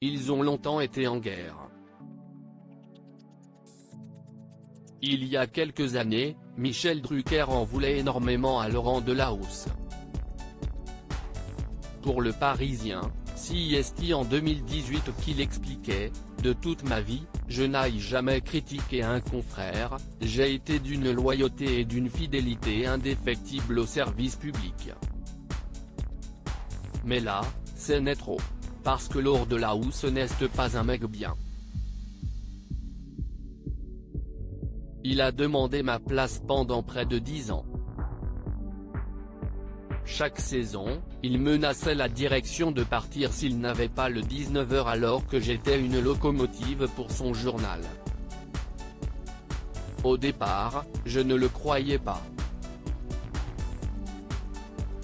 ils ont longtemps été en guerre. Il y a quelques années, Michel Drucker en voulait énormément à Laurent Delahousse. Pour Le Parisien, CIST en 2018 qu'il expliquait « De toute ma vie, je n'ai jamais critiqué un confrère, j'ai été d'une loyauté et d'une fidélité indéfectible au service public. Mais là, c'est net trop. Parce que Laurent Delahousse n'est pas un mec bien. Il a demandé ma place pendant près de 10 ans. Chaque saison, il menaçait la direction de partir s'il n'avait pas le 19h alors que j'étais une locomotive pour son journal. Au départ, je ne le croyais pas.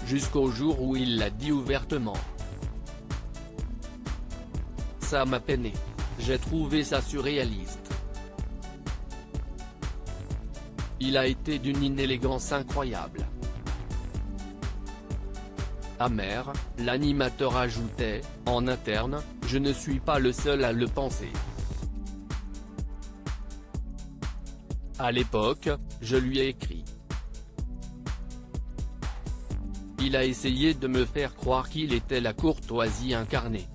Jusqu'au jour où il l'a dit ouvertement. Ça m'a peiné. J'ai trouvé ça surréaliste. Il a été d'une inélégance incroyable. Amer, l'animateur ajoutait, en interne, je ne suis pas le seul à le penser. À l'époque, je lui ai écrit. Il a essayé de me faire croire qu'il était la courtoisie incarnée.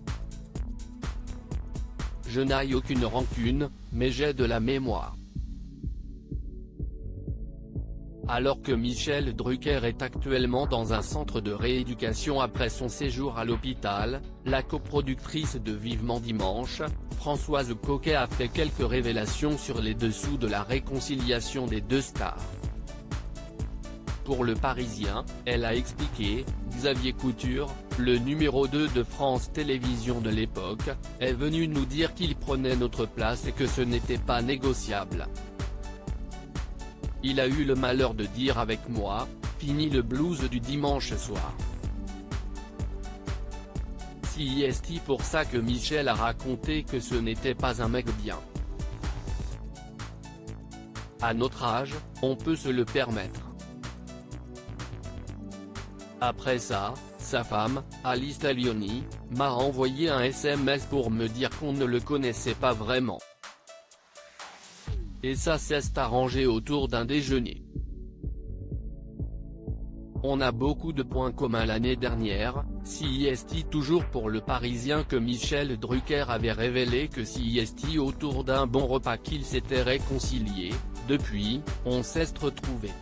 Je n'ai aucune rancune, mais j'ai de la mémoire. Alors que Michel Drucker est actuellement dans un centre de rééducation après son séjour à l'hôpital, la coproductrice de Vivement Dimanche, Françoise Coquet a fait quelques révélations sur les dessous de la réconciliation des deux stars. Pour Le Parisien, elle a expliqué, Xavier Couture, le numéro 2 de France Télévisions de l'époque, est venu nous dire qu'il prenait notre place et que ce n'était pas négociable. Il a eu le malheur de dire avec moi, fini le blues du dimanche soir. CIST pour ça que Michel a raconté que ce n'était pas un mec bien. À notre âge, on peut se le permettre. Après ça, sa femme, Alice Talioni, m'a envoyé un SMS pour me dire qu'on ne le connaissait pas vraiment. Et ça s'est arrangé autour d'un déjeuner. On a beaucoup de points communs l'année dernière, CIST toujours pour Le Parisien que Michel Drucker avait révélé que CIST autour d'un bon repas qu'ils s'étaient réconciliés, depuis, on s'est retrouvés.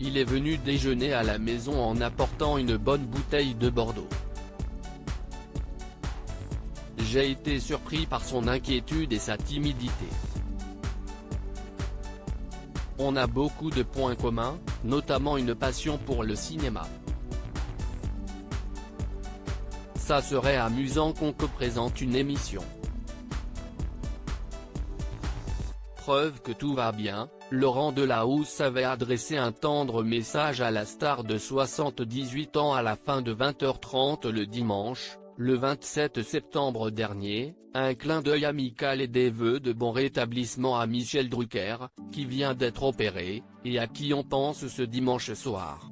Il est venu déjeuner à la maison en apportant une bonne bouteille de Bordeaux. J'ai été surpris par son inquiétude et sa timidité. On a beaucoup de points communs, notamment une passion pour le cinéma. Ça serait amusant qu'on co-présente une émission. Preuve que tout va bien, Laurent Delahousse avait adressé un tendre message à la star de 78 ans à la fin de 20h30 le dimanche, le 27 septembre dernier, un clin d'œil amical et des vœux de bon rétablissement à Michel Drucker, qui vient d'être opéré, et à qui on pense ce dimanche soir.